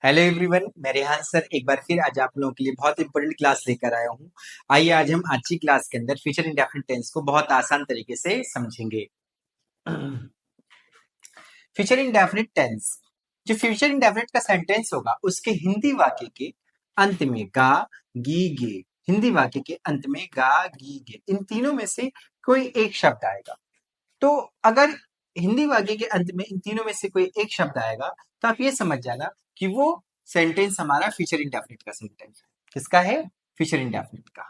Hello everyone, मैं Rehan sir एक बार फिर आज आप लोगों के लिए बहुत इंपॉर्टेंट क्लास लेकर आया हूँ। आइए आज हम आज की क्लास के अंदर फ्यूचर इंडेफिनिट टेंस को बहुत आसान तरीके से समझेंगे। फ्यूचर इंडेफिनिट टेंस, जो फ्यूचर इंडेफिनिट का सेंटेंस होगा उसके हिंदी वाक्य के अंत में गा, गी, गे, हिंदी वाक्य के अंत में गा, गी, गे, इन तीनों में से कोई एक शब्द आएगा। तो अगर हिंदी वाक्य के अंत में इन तीनों में से कोई एक शब्द आएगा तो आप ये समझ जाना कि वो सेंटेंस हमारा फ्यूचर इंडेफिनिट का सेंटेंस है। किसका है? फ्यूचर इंडेफिनिट का।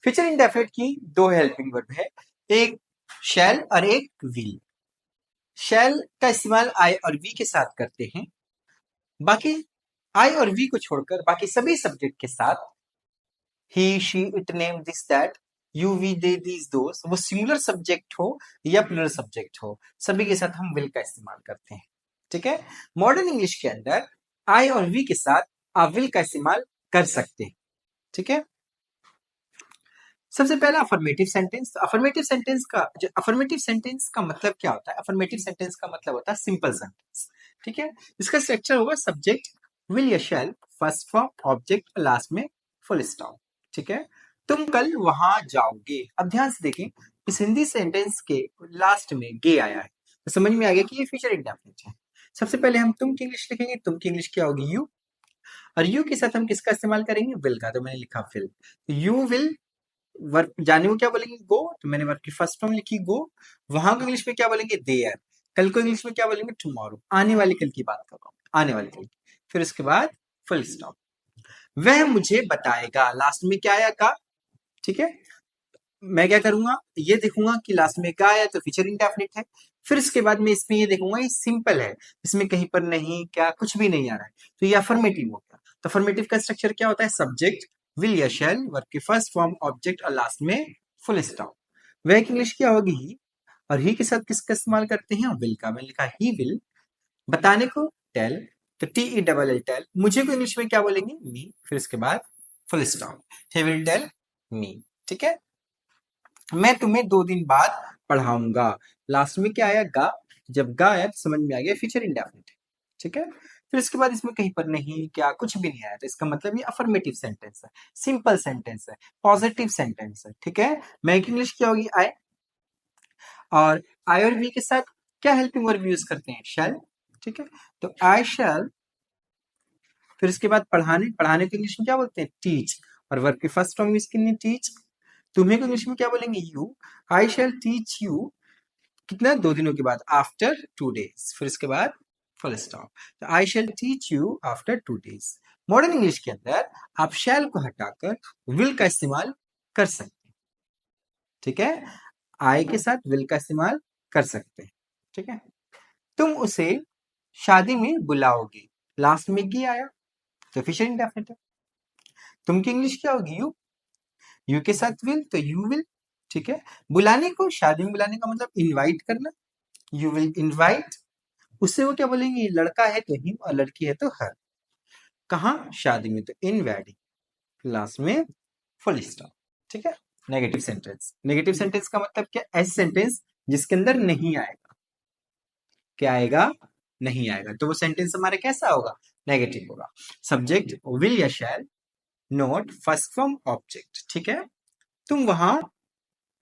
फ्यूचर इंडेफिनिट की दो हेल्पिंग वर्ब है, एक शैल और एक विल। शैल का इस्तेमाल आई और वी के साथ करते हैं। बाकी आई और वी को छोड़कर बाकी सभी सब्जेक्ट के साथ he, she, it, name, this, that, you, we, they, these, those, वो सिंगुलर सब्जेक्ट हो या प्लूरल सब्जेक्ट हो, सभी के साथ हम विल का इस्तेमाल करते हैं। ठीक है। मॉडर्न इंग्लिश के अंदर आई और वी के साथ आप विल का इस्तेमाल कर सकते हैं। ठीक है। सबसे पहला अफर्मेटिव सेंटेंस। अफर्मेटिव सेंटेंस का मतलब क्या होता है? अफर्मेटिव सेंटेंस का मतलब होता है सिंपल सेंटेंस। ठीक है। इसका स्ट्रक्चर होगा सब्जेक्ट, विल या शैल, फर्स्ट फॉर्म, ऑब्जेक्ट, लास्ट में फुल स्टॉप। ठीक है। तुम कल वहां जाओगे। अब ध्यान से देखें, इस हिंदी सेंटेंस के लास्ट में गे आया है तो समझ में आ गया कि ये फ्यूचर इंडेफिनिट है। सबसे पहले हम तुम की इंग्लिश लिखेंगे। तुम की इंग्लिश क्या होगी? यू। और यू के साथ हम किसका इस्तेमाल करेंगे? विल का। तो मैंने लिखा विल। यू विल वर्ब जाने को क्या बोलेंगे? गो। तो मैंने वर्ब की फर्स्ट फॉर्म लिखी गो। वहां को इंग्लिश में क्या बोलेंगे? देयर। कल को इंग्लिश में क्या बोलेंगे? टुमारो। आने वाले कल की बात कर रहा हूँ, आने वाले कल की। फिर उसके बाद फुल स्टॉप। वह मुझे बताएगा। लास्ट में क्या आया? का। ठीक है। मैं क्या करूंगा? ये देखूंगा कि लास्ट में का आया तो फ्यूचर इंडेफिनिट है। फिर इसके बाद मैं इसमें ये देखूंगा ये सिंपल है, इसमें कहीं पर नहीं, क्या, कुछ भी नहीं आ रहा है, तो ये अफर्मेटिव हो गया। तो अफर्मेटिव का स्ट्रक्चर क्या होता है? सब्जेक्ट, विल या शैल, वर्ब की फर्स्ट फॉर्म, ऑब्जेक्ट और लास्ट में फुल स्टॉप। वह की इंग्लिश क्या होगी? ही। और ही के साथ किसका इस्तेमाल करते हैं? विल का। मैंने लिखा ही विल। बताने को टेल, तो T E double L tell. मुझे को इंग्लिश में क्या बोलेंगे? मी। फिर इसके बाद full stop. He will tell me. ठीक है। मैं तुम्हें 2 दिन बाद पढ़ाऊंगा। लास्ट में क्या आया? गा। जब गा आया तो समझ में आ गया फ्यूचर इंडेफिनिट है। ठीक है। फिर इसके बाद इसमें कहीं पर नहीं, क्या, कुछ भी नहीं आया तो इसका मतलब ये अफर्मेटिव सेंटेंस है, सिंपल सेंटेंस है, पॉजिटिव सेंटेंस है। ठीक है। मैं की इंग्लिश क्या होगी? आई। और आई और वी के साथ क्या हेल्पिंग वर्ब यूज करते हैं? शैल। ठीक है। तो आई शैल। फिर इसके बाद पढ़ाने, पढ़ाने को इंग्लिश में क्या बोलते हैं? टीच। और वर्ब की फर्स्ट फॉर्म यूज करनी टीच। तुम्हें को इंग्लिश में क्या बोलेंगे? You. I shall teach you. कितना? 2 दिनों के बाद, आफ्टर 2 days। फिर इसके बाद फुल स्टॉप। तो I shall teach you after 2 days। Modern English के अंदर आप शैल को हटाकर विल का इस्तेमाल कर सकते हैं। ठीक है। आई के साथ विल का इस्तेमाल कर सकते हैं। ठीक है। तुम उसे शादी में बुलाओगे। लास्ट में गी आया तो फ्यूचर इंडेफिनिट है। तुम की इंग्लिश क्या होगी? यू। यू के साथ विल तो यू विल। ठीक है। बुलाने को, शादी में बुलाने का मतलब इनवाइट करना। You will invite. उससे वो क्या बोलेंगे? लड़का है तो हिम और लड़की है तो हर। कहा? शादी में तो इन वेडिंग। लास्ट में फुल स्टॉप। ठीक है। Negative sentence. नेगेटिव सेंटेंस का मतलब क्या? ऐसे सेंटेंस जिसके अंदर नहीं आएगा। क्या आएगा? नहीं आएगा तो वो सेंटेंस हमारा कैसा होगा? नेगेटिव होगा। सब्जेक्ट विल या शैल, नोट, फर्स्ट फॉर्म, ऑब्जेक्ट। ठीक है। तुम वहां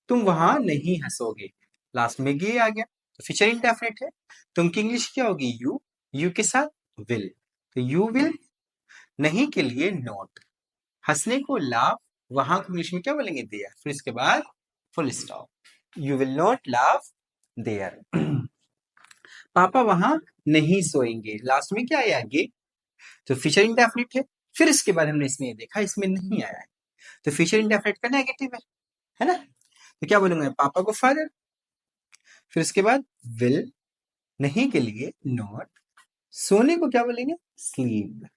तुम वहां नहीं हंसोगे। लास्ट में ये आ गया तो फ्यूचर इंडेफिनिट है। तुम की इंग्लिश क्या होगी? यू। यू के साथ विल तो यू विल। नहीं के लिए नॉट। हंसने को लाफ। वहां को इंग्लिश में क्या बोलेंगे? देयर। फिर इसके बाद full stop. You will not laugh there. पापा वहां नहीं सोएंगे। लास्ट में क्या आया? ये। तो फ्यूचर इंडेफिनिट है। फिर इसके बाद हमने इसमें देखा इसमें नहीं आया है तो फ्यूचर इंडेफिनिट का नेगेटिव है ना? तो क्या बोलूंगा? पापा को फादर। फिर इसके बाद विल। नहीं के लिए नॉट। सोने को क्या बोलेंगे? स्लीप।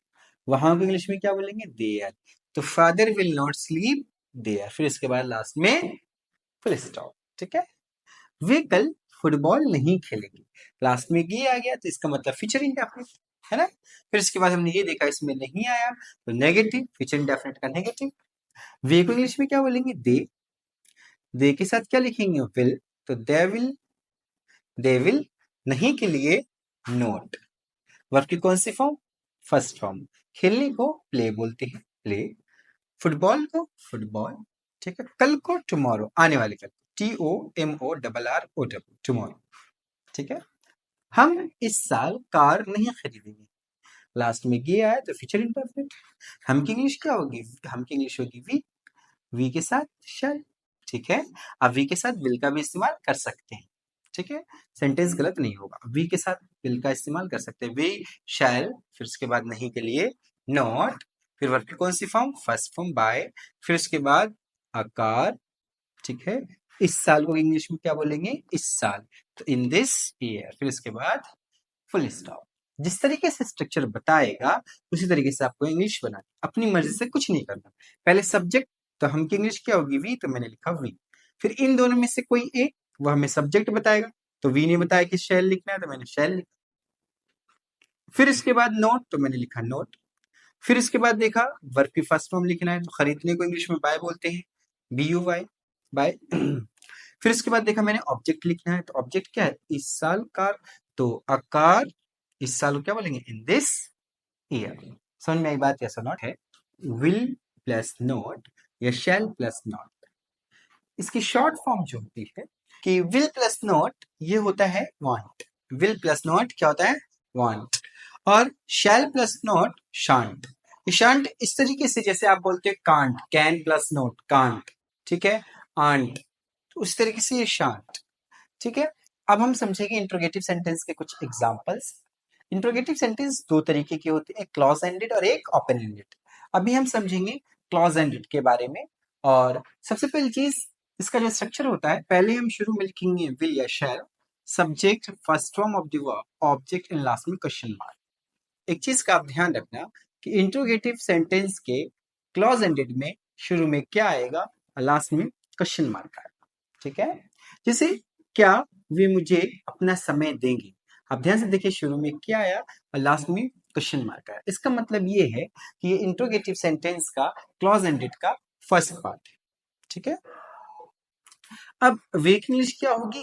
वहां को इंग्लिश में क्या बोलेंगे? देयर। तो father will not sleep there. फिर इसके बाद लास्ट में फुल स्टॉप। ठीक है। वे कल फुटबॉल नहीं खेलेंगे। लास्ट में ये आ गया तो इसका मतलब फ्यूचर इंडेफिनिट है ना? फिर इसके बाद हमने ये देखा इसमें नहीं आया तो नेगेटिव, फ्यूचर इंडेफिनिट का नेगेटिव। वे को इंग्लिश में क्या बोलेंगे? दे के साथ क्या लिखेंगे? विल। तो दे विल। नहीं के लिए नोट। वर्ब की कौन सी फॉर्म? First form. खेलने को प्ले बोलते हैं, प्ले। फुटबॉल को फुटबॉल, ठीक है। कल को टुमारो, आने वाले कल, TOMORRO, टुमारो, ठीक है। हम इस साल कार नहीं खरीदेंगे। लास्ट में गे आया तो फ्यूचर इंपरफेक्ट। हम की इंग्लिश क्या होगी? हम की इंग्लिश होगी वी के साथ शैल, ठीक है। अब वी के साथ विल का भी इस्तेमाल कर सकते हैं, ठीक है। सेंटेंस गलत नहीं होगा, वी के साथ विल का इस्तेमाल कर सकते हैं। वी शैल, फिर उसके बाद नहीं के लिए नॉट, फिर वर्ब की कौन सी फॉर्म? फर्स्ट फॉर्म बाय, फिर उसके बाद आकार, ठीक है। इस साल को इंग्लिश में क्या बोलेंगे? इस साल, तो इन दिस ईयर, फिर उसके बाद फुल स्टॉप। जिस तरीके से स्ट्रक्चर बताएगा उसी तरीके से आपको इंग्लिश बनानी, अपनी मर्जी से कुछ नहीं करना। पहले सब्जेक्ट, तो हम की इंग्लिश क्या होगी? वी, तो मैंने लिखा वी। फिर इन दोनों में से कोई एक, वो हमें सब्जेक्ट बताएगा, तो वी ने बताया कि शैल लिखना है, तो मैंने शैल लिखा। फिर इसके बाद नोट, तो मैंने लिखा नोट। फिर इसके बाद देखा वर्ब की फर्स्ट फॉर्म लिखना है, तो खरीदने को इंग्लिश में बाय बोलते हैं, BUY, बाय। फिर इसके बाद देखा मैंने ऑब्जेक्ट लिखना है, तो ऑब्जेक्ट क्या है? इस साल कार, तो अ कार, इस साल को क्या बोलेंगे? In this year. समझ में आई बात? यस और नॉट है। विल प्लस नॉट या शैल प्लस नॉट, इसकी शॉर्ट फॉर्म जो होती है कि विल प्लस नॉट, ये होता है वांट। विल प्लस नॉट क्या होता है? वांट। और शैल प्लस नॉट शांट। ये शांट इस तरीके से जैसे आप बोलते हैं can't, can plus not can't, ठीक है। आंट, तो उस तरीके से ये शांट, ठीक है। अब हम समझेंगे इंट्रोगेटिव सेंटेंस के कुछ एग्जांपल्स। इंट्रोगेटिव सेंटेंस दो तरीके के होते हैं, एक क्लॉज एंडेड और एक ओपन एंडेड। अभी हम समझेंगे क्लॉज एंडेड के बारे में। और सबसे पहली चीज, इसका जो स्ट्रक्चर होता है, पहले हम शुरू में लिखेंगे विल या shall, subject first form of the verb, object and last में क्वेश्चन मार्क। एक चीज का आप ध्यान रखना कि इंट्रोगेटिव सेंटेंस के क्लॉज एंडेड में शुरू में क्या आएगा और लास्ट में क्वेश्चन मार्क आएगा, ठीक है। जैसे क्या वे मुझे अपना समय देंगे, आप ध्यान से देखिए, शुरू में क्या आया और लास्ट में क्वेश्चन मार्क आया। इसका मतलब ये है कि ये इंट्रोगेटिव सेंटेंस का क्लॉज एंडेड का फर्स्ट पार्ट है, ठीक है। अब वे की इंग्लिश क्या होगी?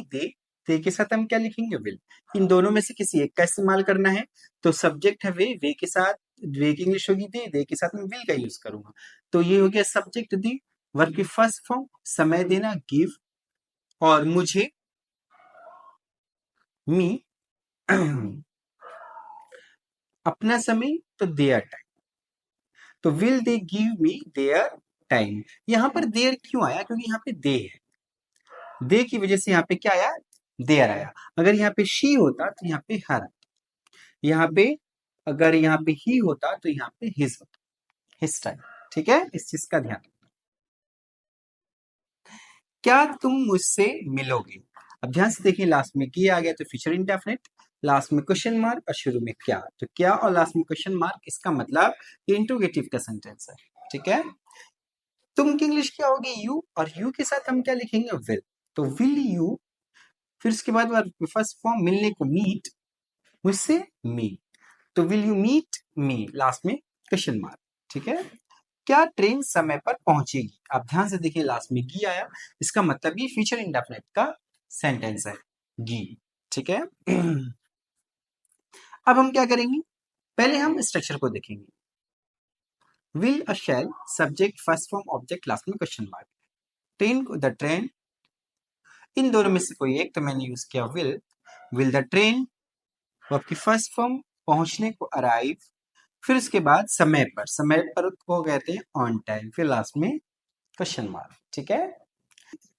दे के साथ हम क्या लिखेंगे? विल। इन दोनों में से किसी एक का इस्तेमाल करना है, तो सब्जेक्ट है वे के साथ वे की इंग्लिश होगी दे के साथ मैं विल का यूज करूंगा, तो ये हो गया सब्जेक्ट दी। वर्ब की फर्स्ट फॉर्म समय देना गिव, और मुझे मी, अपना समय तो देयर टाइम, तो will they give me their time. यहां पर देयर क्यों आया? क्योंकि यहाँ पे दे है, दे की वजह से यहाँ पे क्या आया? देयर आया। अगर यहाँ पे शी होता तो यहाँ पे हर, यहाँ पे अगर यहाँ पे ही होता तो यहाँ पे हिज होता, हिज टाइम, ठीक है। इस चीज का ध्यान। क्या तुम मुझसे मिलोगे? अब ध्यान से देखिए, लास्ट में किया आ गया तो फ्यूचर इंडेफिनिट, लास्ट में क्वेश्चन मार्क और शुरू में क्या, तो क्या और लास्ट में क्वेश्चन मार्क, इसका मतलब ये इंट्रोगेटिव का सेंटेंस है, ठीक है। तुम की इंग्लिश क्या होगी? यू, और यू के साथ हम क्या लिखेंगे? विल, तो विल यू, फिर उसके बाद फर्स्ट फॉर्म मिलने को मीट, मुझसे मी, तो will you meet me, last में क्वेश्चन मार्क, ठीक है। क्या ट्रेन समय पर पहुंचेगी? आप ध्यान से देखिए, लास्ट में गी आया, इसका मतलब ये फ्यूचर इंडेफिनिट का सेंटेंस है, गी, ठीक है। अब हम क्या करेंगे? पहले हम स्ट्रक्चर को देखेंगे। विल और shall, subject first form object last में क्वेश्चन मार्क। ट्रेन को द ट्रेन, इन दोनों में से कोई एक, तो मैंने यूज किया विल द ट्रेन। वो आपकी फर्स्ट फॉर्म पहुंचने को अराइव, फिर उसके बाद समय पर को कहते हैं ऑन टाइम, फिर लास्ट में क्वेश्चन मार्क, ठीक है।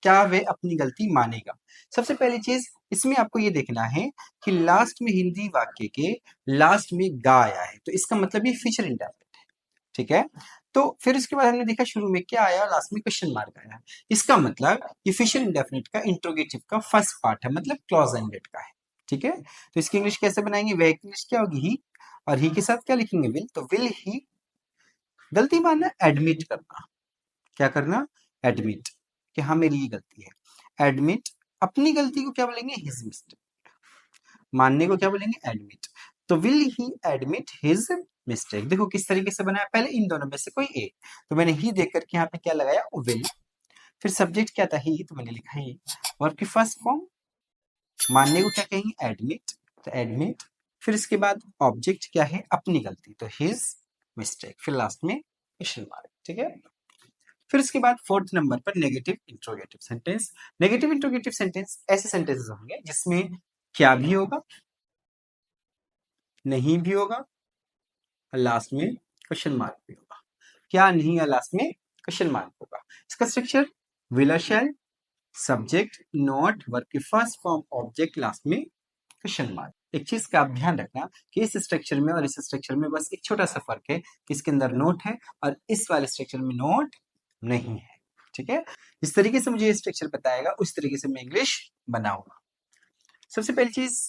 क्या वे अपनी गलती मानेगा? सबसे पहली चीज इसमें आपको ये देखना है कि लास्ट में हिंदी वाक्य के लास्ट में गा आया है, तो इसका मतलब ये फ्यूचर इंडेफिनिट है, ठीक है। तो फिर उसके बाद हमने देखा शुरू में क्या आया और लास्ट में क्वेश्चन मार्क आया, इसका मतलब ये फ्यूचर इंडेफिनिट का इंट्रोगेटिव का फर्स्ट पार्ट है, मतलब क्लॉज एंडेड का है, ठीक है। तो इसकी इंग्लिश कैसे बनाएंगे? वह इंग्लिश क्या होगी? ही, और ही के साथ क्या लिखेंगे? विल, तो विल ही, गलती मानना एडमिट करना, क्या करना? एडमिट, कि हाँ मेरी ये गलती है, एडमिट। अपनी गलती को क्या बोलेंगे? His mistake. मानने को क्या बोलेंगे? एडमिट। तो will he admit his mistake. देखो किस तरीके से बनाया, पहले इन दोनों में से कोई एक, तो मैंने ही देख करके यहाँ पे क्या लगाया? विल। फिर सब्जेक्ट क्या था? ही, तो मैंने लिखा ही। वर्ब की फर्स्ट फॉर्म, मानने को क्या कहेंगे? एडमिट, तो एडमिट। फिर इसके बाद ऑब्जेक्ट क्या है, अपनी गलती, तो हिज मिस्टेक, फिर लास्ट में क्वेश्चन मार्क, ठीक है। फिर इसके बाद फोर्थ नंबर पर negative interrogative sentence. Negative interrogative sentence ऐसे सेंटेंसेस होंगे जिसमें क्या भी होगा, नहीं भी होगा और लास्ट में क्वेश्चन मार्क भी होगा। क्या नहीं है, लास्ट में क्वेश्चन मार्क होगा। इसका structure will shell, subject not, verb की फर्स्ट फॉर्म ऑब्जेक्ट, लास्ट में क्वेश्चन मार्क। एक चीज का आप ध्यान रखना कि इस स्ट्रक्चर में और इस स्ट्रक्चर में बस एक छोटा सा फर्क है कि इसके अंदर नोट है और इस वाले स्ट्रक्चर में नोट नहीं है, ठीक है। जिस तरीके से मुझे ये स्ट्रक्चर बताएगा उस तरीके से मैं इंग्लिश बनाऊंगा। सबसे पहली चीज,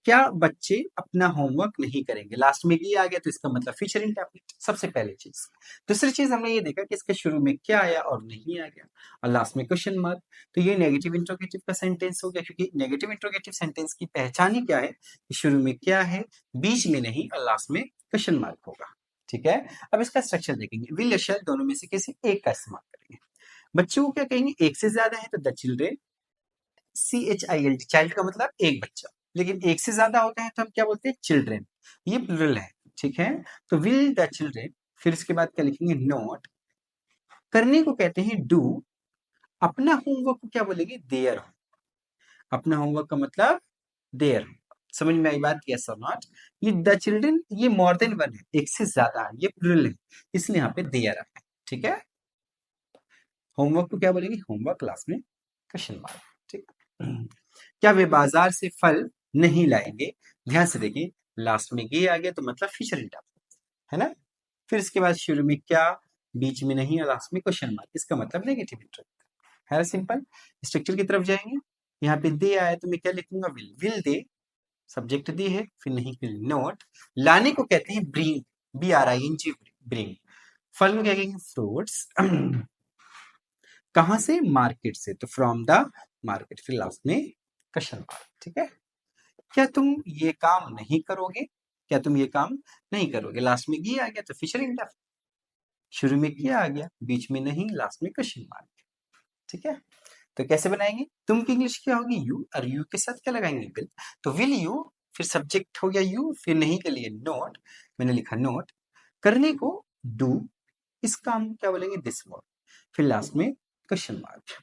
क्या बच्चे अपना होमवर्क नहीं करेंगे, लास्ट में ये आ गया तो इसका मतलब फ्यूचर इंडेफिनिट, सबसे पहली चीज। दूसरी चीज हमने ये देखा कि इसके शुरू में क्या आया और नहीं आ गया और लास्ट में क्वेश्चन मार्क, तो ये नेगेटिव इंट्रोगेटिव का सेंटेंस हो गया, क्योंकि नेगेटिव इंट्रोगेटिव सेंटेंस की पहचान ही क्या है कि शुरू में क्या है, बीच में नहीं और लास्ट में क्वेश्चन मार्क होगा, ठीक है। अब इसका स्ट्रक्चर देखेंगे, विल या शैल दोनों में से किसी एक का इस्तेमाल करेंगे। बच्चों को क्या कहेंगे, एक से ज्यादा है तो द चिल्ड्रेन, CHILD, चाइल्ड का मतलब एक बच्चा, लेकिन एक से ज्यादा होता है तो हम क्या बोलते हैं, चिल्ड्रेन, ये प्लूरल है, ठीक है। तो विल द चिल्ड्रेन, फिर इसके बाद क्या लिखेंगे, नॉट, करने को कहते हैं डू, अपना होमवर्क को क्या बोलेंगे, देयर, अपना होमवर्क का मतलब देयर। समझ में आई बात, यस और नॉट। ये द चिल्ड्रेन ये मोर देन वन है, एक से ज्यादा है, ये प्लूरल है, इसलिए यहाँ पे देयर है, ठीक है। होमवर्क को क्या बोलेंगे, होमवर्क, क्लास में क्वेश्चन मार्क, ठीक है। क्या वे बाजार से फल नहीं लाएंगे, ध्यान से देखिए, लास्ट में ये आ गया तो मतलब फ्यूचर इंडेफिनिट है ना। फिर इसके बाद शुरू में क्या, बीच में नहीं और लास्ट में क्वेश्चन मार्क, इसका मतलब नेगेटिव इंट्रोगेटिव है। सिंपल स्ट्रक्चर की तरफ जाएंगे, यहाँ पे दे आया तो मैं क्या लिखूंगा, विल दे, सब्जेक्ट दी है, फिर नहीं फिर नोट, लाने को कहते हैं ब्रिंग, BRING, ब्रिंग। फल में क्या कहेंगे, फ्रूट्स, कहां से, मार्केट से, तो फ्रॉम द मार्केट, फिर लास्ट में क्वेश्चन मार्क, ठीक है। क्या तुम ये काम नहीं करोगे, क्या तुम ये काम नहीं करोगे, लास्ट में ये आ गया तो फ्यूचर इंडेफिनिट, शुरू में क्या आ गया, बीच में नहीं, लास्ट में क्वेश्चन मार्क, ठीक है। तो कैसे बनाएंगे, तुम की इंग्लिश क्या होगी, यू, और यू के साथ क्या लगाएंगे, विल, तो विल यू, फिर सब्जेक्ट हो गया यू, फिर नहीं के लिए नोट, मैंने लिखा नोट, करने को डू, इस काम को क्या बोलेंगे, दिस वर्क, फिर लास्ट में question mark,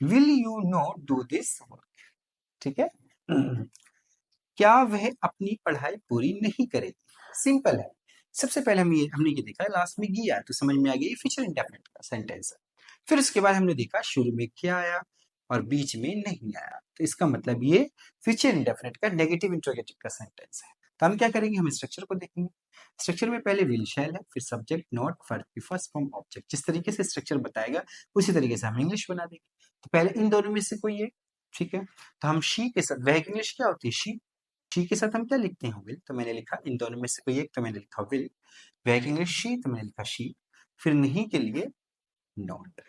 will you not do this work, ठीक है। क्या वह अपनी पढ़ाई पूरी नहीं करेगी, सिंपल है। सबसे पहले हमने ये देखा, लास्ट में ये आया तो समझ में आ गया ये फ्यूचर इंडेफिनिट का सेंटेंस है। फिर उसके बाद हमने देखा शुरू में क्या आया और बीच में नहीं आया, तो इसका मतलब ये फ्यूचर इंडेफिनिट का नेगेटिव इंट्रोगेटिव का सेंटेंस है। तो हम क्या करेंगे, हम स्ट्रक्चर को देखेंगे। स्ट्रक्चर में पहले विल शैल है, फिर सब्जेक्ट नॉट, वर्ब की फर्स्ट फॉर्म ऑब्जेक्ट, जिस तरीके से स्ट्रक्चर बताएगा उसी तरीके से हम इंग्लिश बना देंगे। तो पहले इन दोनों में से कोई है, ठीक है। तो हम शी के साथ, वह इंग्लिश क्या होती है, शी के साथ हम क्या लिखते हैं, विल, तो मैंने लिखा इन दोनों में से कोई एक, तो मैंने लिखा विल, वह के लिए शी, तो मैंने लिखा शी, फिर नहीं के लिए नॉट,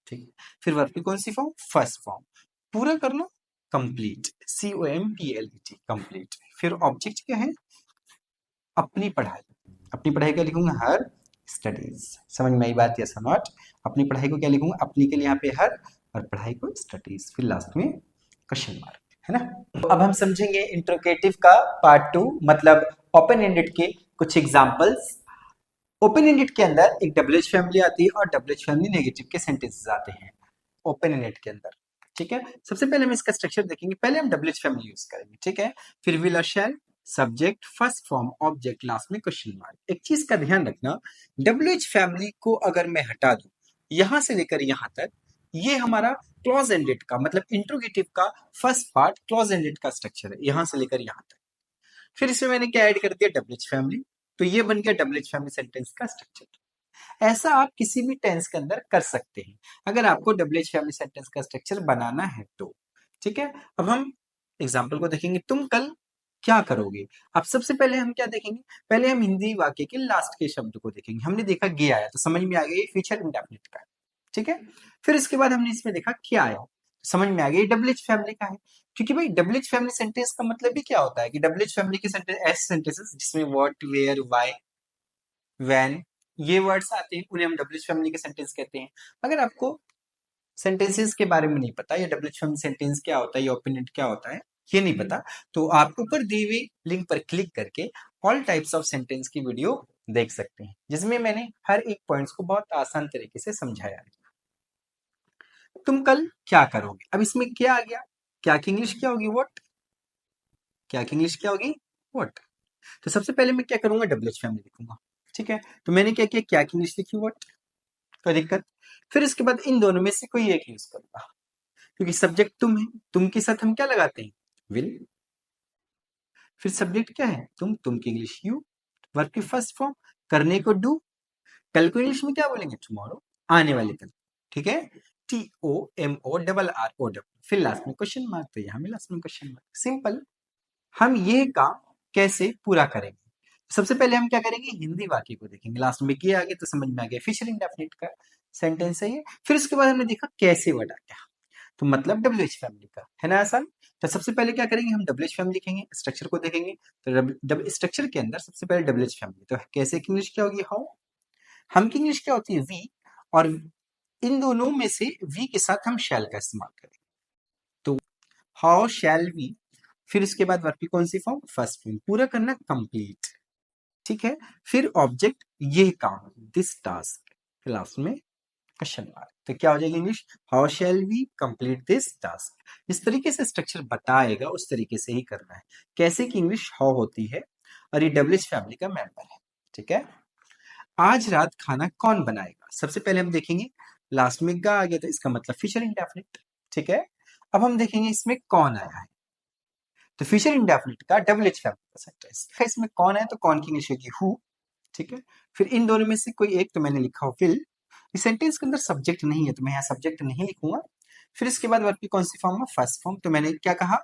ठीक है। फिर वर्ब की कौन सी फॉर्म, फर्स्ट फॉर्म, पूरा करना, कंप्लीट, COMPLET, कंप्लीट। फिर ऑब्जेक्ट क्या है, अपनी पढ़ाई, अपनी पढ़ाई क्या लिखूंगा, हर स्टडीज, समझ में आई बात, यस और नॉट। अपनी पढ़ाई को क्या लिखूंगा, अपनी के लिए यहाँ पे हर, और पढ़ाई को स्टडीज, फिर लास्ट में क्वेश्चन मार्क, है ना। तो अब हम समझेंगे इंट्रोगेटिव का पार्ट 2, मतलब ओपन एंडेड के कुछ एग्जांपल्स। ओपन एंडेड के अंदर एक डबल फैमिली आती है और डबल फैमिली नेगेटिव के सेंटेंसेस आते हैं ओपन एंडेड के अंदर, ठीक है। सबसे पहले हम इसका स्ट्रक्चर देखेंगे, पहले हम डबल फैमिली यूज करेंगे, ठीक है। फिर विल और shall, subject first form object, last में क्वेश्चन मार्क। एक चीज का ध्यान रखना, डबल फैमिली को अगर मैं हटा दूं यहां से लेकर यहां तक, ये हमारा क्लॉज एंडेड का मतलब इंट्रोगेटिव का फर्स्ट पार्ट क्लॉज एंडेड का स्ट्रक्चर है, यहां से लेकर यहां तक। फिर इसमें मैंने क्या ऐड कर दिया, डबल फैमिली, तो ये बन गया डबल फैमिली सेंटेंस का स्ट्रक्चर। ऐसा आप किसी भी टेंस के अंदर कर सकते हैं अगर आपको डबल फैमिली सेंटेंस का स्ट्रक्चर बनाना है तो, ठीक है। अब हम एग्जाम्पल को देखेंगे, तुम कल क्या करोगे। अब सबसे पहले हम क्या देखेंगे, पहले हम हिंदी वाक्य के लास्ट के शब्द को देखेंगे। हमने देखा गे आया तो समझ में आ गया ये फ्यूचर इंडेफिनिट का है, ठीक है। फिर इसके बाद हमने इसमें देखा क्या आया, समझ में आ गया ये डबल फैमिली का है, क्योंकि भाई डबल फैमिली सेंटेंस का मतलब भी क्या होता है कि डबल फैमिली के सेंटेंस ऐसे सेंटेंसेस जिसमें व्हाट, वेयर, व्हाई, व्हेन ये वर्ड्स आते हैं उन्हें हम डबल फैमिली के सेंटेंस कहते हैं। अगर आपको सेंटेंसेस के बारे में नहीं पता या डबल फैमिली सेंटेंस क्या होता है या ओपिनियन क्या होता है, ये नहीं पता तो आप ऊपर दी हुई लिंक पर क्लिक करके ऑल टाइप्स ऑफ सेंटेंस की वीडियो देख सकते हैं, जिसमें मैंने हर एक पॉइंट्स को बहुत आसान तरीके से समझाया है। तुम कल क्या करोगे, अब इसमें क्या आ गया, क्या की इंग्लिश क्या होगी, व्हाट, क्या की इंग्लिश क्या होगी, व्हाट। तो सबसे पहले मैं क्या करूंगा, डबल एच फैमिली लिखूंगा, ठीक है। तो मैंने क्या किया, क्या की इंग्लिश लिखी, व्हाट, कोई दिक्कत। फिर इसके बाद इन दोनों में से कोई एक यूज करूंगा, क्योंकि सब्जेक्ट तुम है, तुम के साथ हम क्या लगाते हैं, विल। फिर सब्जेक्ट क्या है, तुम की इंग्लिश यू, वर्ब की फर्स्ट फॉर्म, करने को डू, कल को इंग्लिश में क्या बोलेंगे, टुमारो, आने वाले कल, ठीक है, TOMORRO, फिर लास्ट में क्वेश्चन मार्क, तो यहां में लास्ट में क्वेश्चन मार्क, सिंपल। हम ये काम कैसे पूरा करेंगे, सबसे पहले हम क्या करेंगे, हिंदी वाक्य को देखेंगे, लास्ट में किया आगे तो समझ में आ गया फ्यूचर इंडेफिनिट का सेंटेंस है ये। फिर उसके बाद हमने देखा कैसे वर्ड आ गया, तो मतलब डब्ल्यूएच फैमिली का है ना आसान। तो सबसे पहले क्या करेंगे, हम डब्ल्यूएच फैमिली लिखेंगे, स्ट्रक्चर को देखेंगे, तो स्ट्रक्चर के अंदर सबसे पहले डब्ल्यूएच फैमिली, तो कैसे की इंग्लिश क्या होगी, हाउ, हम की इंग्लिश क्या होती है, वी, और इन दोनों में से वी के साथ हम शैल का इस्तेमाल करेंगे, तो हाउ शैल वी, फिर इसके बाद वर्ब की कौन सी फॉर्म, फर्स्ट फॉर्म, पूरा करना कंप्लीट, ठीक है। फिर ऑब्जेक्ट ये काम, दिस टास्क, लास्ट में क्वेश्चन मार्क, तो क्या हो जाएगी English, how shall we complete this task. जिस तरीके से स्ट्रक्चर बताएगा उस तरीके से ही करना है, कैसे की इंग्लिश हाउ होती है, और ये डब्ल्यूएच फैमिली का मेंबर है, ठीक है। आज रात खाना कौन बनाएगा, सबसे पहले हम देखेंगे, लास्ट में गा आ गया तो इसका मतलब फ्यूचर इंडेफिनिट, ठीक है। अब हम देखेंगे इसमें कौन आया है, तो फ्यूचर इंडेफिनिट का डबल एच फैमिली का सेंटेंस, इसमें कौन है तो कौन की इंग्लिश होगी हु, ठीक है। फिर इन दोनों में से कोई एक, तो मैंने लिखा विल, इस सेंटेंस के अंदर सब्जेक्ट नहीं है तो मैं यहाँ सब्जेक्ट नहीं लिखूंगा। फिर इसके बाद वर्ब की कौन सी फॉर्म है, फर्स्ट फॉर्म, तो मैंने क्या कहा,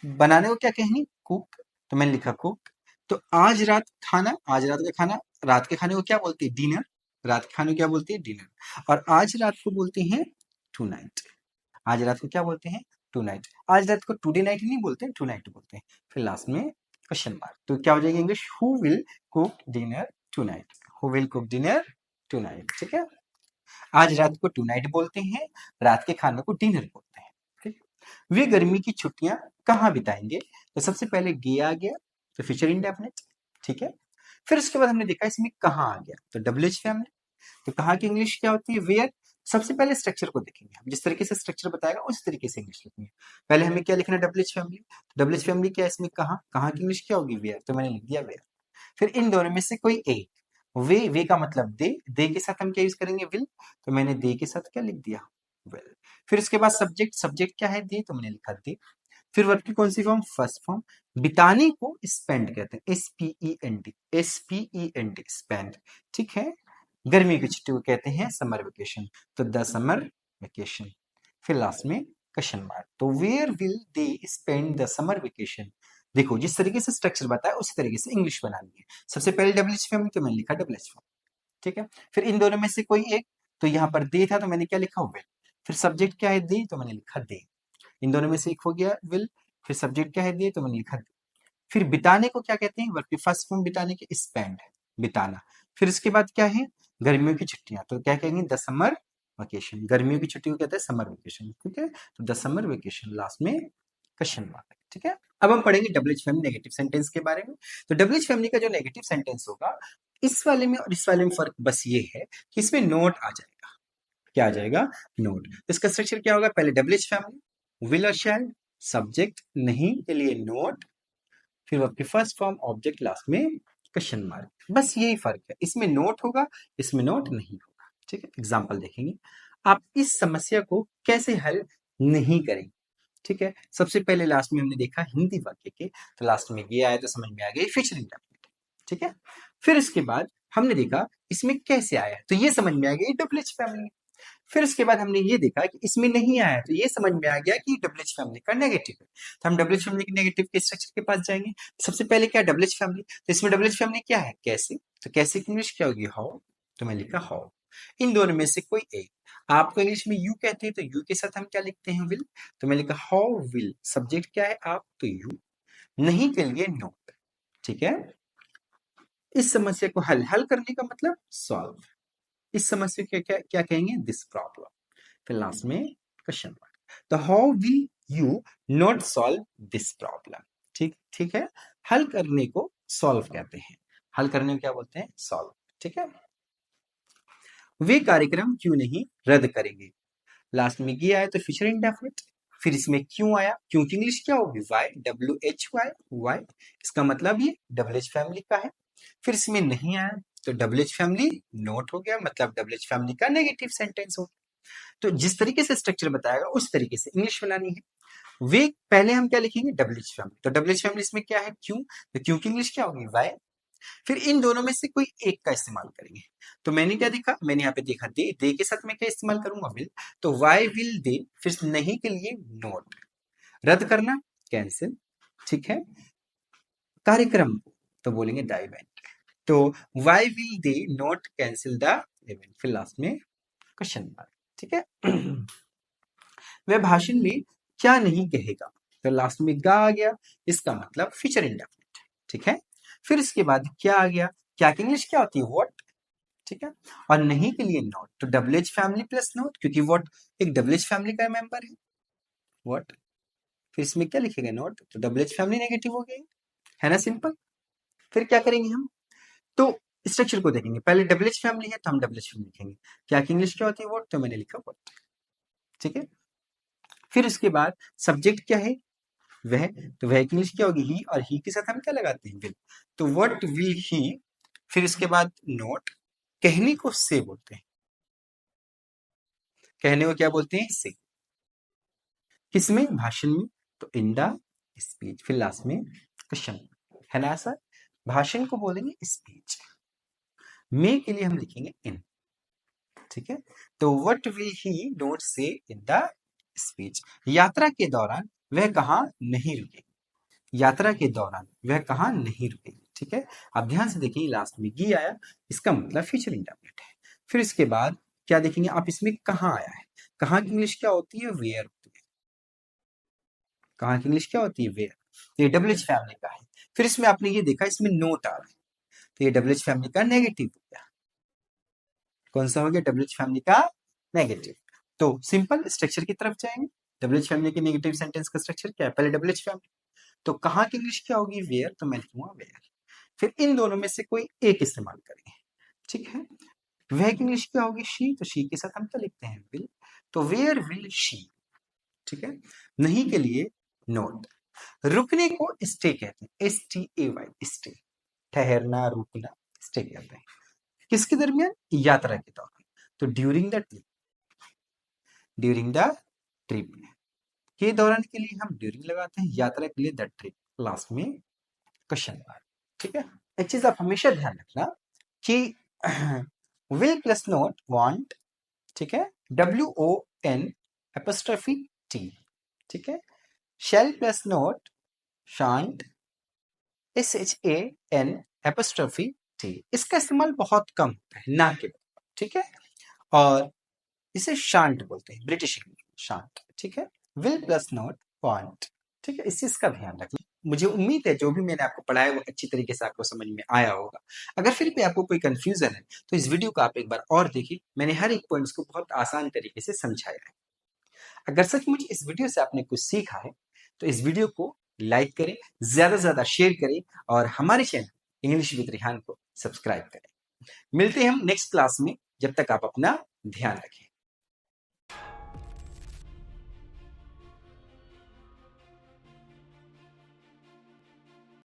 बनाने को क्या कहेंगे, कुक, तो मैंने लिखा कुक। तो आज रात खाना, आज रात का खाना, रात के खाने को क्या बोलते हैं, डिनर, रात के खाने को क्या बोलते हैं, डिनर, और आज रात को बोलते हैं टू नाइट, आज रात को क्या बोलते हैं, टू नाइट, आज रात को टुडे नाइट नहीं बोलते हैं, टू नाइट बोलते हैं। फिर लास्ट में क्वेश्चन मार्क, तो क्या हो जाएगी English, who will cook dinner tonight, who will cook dinner tonight, ठीक है। आज रात को टू नाइट बोलते हैं, रात के खाने को डिनर बोलते हैं, ठीक। वे गर्मी की छुट्टियां कहाँ बिताएंगे, तो सबसे पहले गे आ गया, तो फ्यूचर इंडेफिनिट, ठीक है। फिर उसके बाद हमने देखा इसमें कहाँ आ गया, तो डबल एच फैमिली, तो कहाँ की इंग्लिश क्या होती है, वेयर। सबसे पहले स्ट्रक्चर को देखेंगे, हम जिस तरीके से स्ट्रक्चर बताएगा उस तरीके से इंग्लिश लिखेंगे। पहले हमें क्या लिखना है, double H family, double H family क्या है, इसमें कहाँ, कहाँ की इंग्लिश क्या होगी, वेयर, तो मैंने लिख दिया वेयर। फिर इन दोनों में से कोई एक, वे का मतलब दे के साथ हम क्या यूज करेंगे, विल, तो मैंने दे के साथ क्या लिख दिया, विल। फिर उसके बाद सब्जेक्ट, सब्जेक्ट क्या है, दे, तो मैंने लिखा दे। फिर वर्ब की कौन सी फॉर्म, फर्स्ट फॉर्म, बिताने को स्पेंड कहते हैं, SPEND, SPEND, स्पेंड, ठीक है। गर्मी की छुट्टी को कहते हैं समर वेकेशन, तो द समर वेकेशन। फिर लास्ट में क्वेश्चन मार्क, तो where will they spend the summer vacation. देखो जिस तरीके से स्ट्रक्चर बताया उसी तरीके से इंग्लिश बनानी है। सबसे पहले डबल एच फैमिली, तो मैंने लिखा डबल एच फैमिली, ठीक है। फिर इन दोनों में से कोई एक, तो यहाँ पर दे था तो मैंने क्या लिखा, विल। फिर सब्जेक्ट क्या है, दे, तो मैंने लिखा दे। इन दोनों में से एक हो गया विल, फिर सब्जेक्ट क्या है, दे, तो मैंने लिखा दे। फिर बिताने को क्या कहते हैं, वर्ब की फर्स्ट फॉर्म बिताने के स्पेंड, बिताना। फिर इसके बाद क्या है, गर्मियों की छुट्टियां, तो क्या कहेंगे, द समर वेकेशन, गर्मियों की छुट्टी को कहते हैं समर वेकेशन, ठीक है। तो द समर वेकेशन, लास्ट में क्वेश्चन मार्क, ठीक है। अब हम पढ़ेंगे double H family negative sentence के बारे में। तो डबल एच फैमिली का जो नेगेटिव सेंटेंस होगा, इस वाले में और इस वाले में फर्क बस ये है कि इसमें नोट आ जाएगा, क्या आ जाएगा, नोट। इसका स्ट्रक्चर क्या होगा, पहले डबल एच फैमिली, विल और शैल, सब्जेक्ट नहीं के लिए नोट, फिर आपकी फर्स्ट फॉर्म ऑब्जेक्ट, लास्ट में क्वेश्चन मार्क, बस यही फर्क है, इसमें नोट होगा, इसमें नोट नहीं होगा, ठीक है। एग्जाम्पल देखेंगे, आप इस समस्या को कैसे हल नहीं करेंगे, ठीक है। सबसे पहले लास्ट में हमने देखा हिंदी वाक्य के, तो लास्ट में ये आया तो समझ में आ गया फ्यूचर इंडेफिनिट, ठीक है। फिर इसके बाद हमने देखा इसमें कैसे आया, तो ये समझ में आ गया डबल एच फैमिली। फिर उसके बाद हमने ये देखा कि इसमें नहीं आया, तो ये समझ में आ गया कि डबल एच फैमिली का नेगेटिव है। तो हम डबल एच फैमिली के नेगेटिव के स्ट्रक्चर के पास जाएंगे। सबसे पहले क्या, डबल एच फैमिली, तो इसमें डबल एच फैमिली क्या है, कैसे, तो कैसे की इंग्लिश क्या होगी, हाउ, तो मैं लिखा हाउ। इन दोनों में से कोई एक, आपको इंग्लिश में यू कहते हैं तो यू के साथ हम क्या लिखते हैं, विल, तो मैं लिखा हाउ विल, सब्जेक्ट क्या है आप, तो यू, नहीं के लिए नोट, ठीक है। इस समस्या को हल, हल करने का मतलब सॉल्व, इस समस्या को क्या क्या कहेंगे, दिस प्रॉब्लम। फिर लास्ट में क्वेश्चन मार्क, तो how will you not solve this problem. ठीक ठीक है, हल करने को सॉल्व कहते हैं, हल करने को क्या बोलते हैं, सॉल्व। ठीक है, वे कार्यक्रम क्यों नहीं रद्द करेंगे। लास्ट में ये आया तो फ्यूचर इंडेफिनिट, फिर इसमें क्यों आया, क्यों की इंग्लिश क्या होगी, वाई, WHY, वाई, इसका मतलब ये डबल एच फैमिली का है। फिर इसमें नहीं आया तो डबल एच फैमिली नोट हो गया, मतलब डबल एच फैमिली का नेगेटिव सेंटेंस हो। तो जिस तरीके से स्ट्रक्चर बताएगा उस तरीके से इंग्लिश बनानी है। वे पहले हम क्या लिखेंगे, डबल एच फैमिली, तो डबल एच फैमिली इसमें क्या है, क्यों, तो क्यों की इंग्लिश क्या होगी, वाई। फिर इन दोनों में से कोई एक का इस्तेमाल करेंगे। तो मैंने क्या देखा, मैंने यहाँ पे देखा दे के साथ मैं क्या इस्तेमाल करूंगा, विल, तो वाई विल दे, फिर नहीं के लिए नोट, रद्द करना कैंसिल, ठीक है, कार्यक्रम तो बोलेंगे द इवेंट, तो why will they not cancel the event, फिर लास्ट में क्वेश्चन मार्क। ठीक है, वह भाषण में क्या नहीं कहेगा, तो लास्ट में गा आ गया, इसका मतलब फ्यूचर इंडेफिनिट। ठीक है, फिर इसके बाद क्या आ गया, क्या की इंग्लिश क्या होती है, व्हाट। ठीक है, और नहीं के लिए नॉट, तो double H family plus not, क्योंकि व्हाट एक डबल एच फैमिली का मेंबर है, व्हाट। फिर इसमें क्या लिखेगा, नॉट, तो डबल एच फैमिली नेगेटिव हो गई, है ना, सिंपल। फिर क्या करेंगे हम, तो स्ट्रक्चर को देखेंगे, पहले डबल एच फैमिली है तो हम डबल एच फैमिली लिखेंगे, क्या की इंग्लिश क्या होती है, व्हाट, तो मैंने लिखा व्हाट। ठीक है, फिर उसके बाद सब्जेक्ट क्या है, वह, तो वह की इंग्लिश क्या होगी, ही, और ही के साथ हम क्या लगाते हैं, विल, तो व्हाट विल ही। फिर इसके बाद नोट, कहने को से बोलते हैं, कहने को क्या बोलते हैं, से, किसमें, भाषण में, तो इन द स्पीच, फिर लास्ट में क्वेश्चन, है ना सर, भाषण को बोलेंगे स्पीच, में के लिए हम लिखेंगे इन। ठीक है, तो व्हाट विल ही नोट से इन द स्पीच, यात्रा के दौरान वह कहाँ नहीं रुकेगी, यात्रा के दौरान वह कहाँ नहीं रुकेगी। ठीक है, आप ध्यान से देखिए लास्ट में ये आया, इसका मतलब फ्यूचर इंडेफिनिट है। फिर इसके बाद क्या देखेंगे आप, इसमें कहाँ आया है, कहाँ की इंग्लिश क्या होती है, वेयर होती है, कहाँ की इंग्लिश क्या होती है, वेयर, तो ये डबल एच फैमिली का है। फिर इसमें आपने ये देखा इसमें नोट आ रहा है, तो ये डबल एच फैमिली का नेगेटिव हो गया, कौन सा हो गया, डबल एच फैमिली का नेगेटिव। तो सिंपल स्ट्रक्चर की तरफ जाएंगे, डबल एच फैमिली के नेगेटिव सेंटेंस का स्ट्रक्चर क्या है, पहले डबल एच फैमिली, तो कहाँ की इंग्लिश क्या होगी, वेयर, तो मैं लिखूंगा वेयर। फिर इन दोनों में से कोई एक इस्तेमाल करेंगे। ठीक है, वह की इंग्लिश क्या होगी, शी, तो शी के साथ हम क्या लिखते हैं, विल, तो वेयर विल शी। ठीक है, नहीं के लिए नोट, रुकने को स्टे कहते हैं, STAY, स्टे, ठहरना, रुकना, स्टे कहते हैं, किसके दरमियान, यात्रा के दौरान, तो during the trip, during the trip के दौरान के लिए हम ड्यूरिंग लगाते हैं, यात्रा के लिए द ट्रिप, लास्ट में क्वेश्चन मार्क। ठीक है, एक चीज आप हमेशा ध्यान रखना कि विल प्लस नोट वांट, ठीक है, WON एपोस्ट्रोफी T, ठीक है, शैल plus note shan't, SHAN apostrophe T, इसका इस्तेमाल बहुत कम होता है, ना के बराबर। ठीक है, और इसे शांट बोलते हैं, ब्रिटिश इंग्लिश शांट। ठीक है, विल प्लस नोट वांट। ठीक है, इस चीज का ध्यान रखना। मुझे उम्मीद है जो भी मैंने आपको पढ़ाया वो अच्छी तरीके से आपको समझ में आया होगा। अगर फिर भी आपको कोई कंफ्यूजन है तो इस वीडियो को आप एक बार और देखिए, मैंने हर एक पॉइंट्स को बहुत आसान तरीके से समझाया है। अगर सचमुच इस वीडियो से आपने कुछ सीखा है तो इस वीडियो को लाइक करें, ज्यादा से ज्यादा शेयर करें, और हमारे चैनल इंग्लिश विद रिहान को सब्सक्राइब करें। मिलते हैं हम नेक्स्ट क्लास में, जब तक आप अपना ध्यान रखें।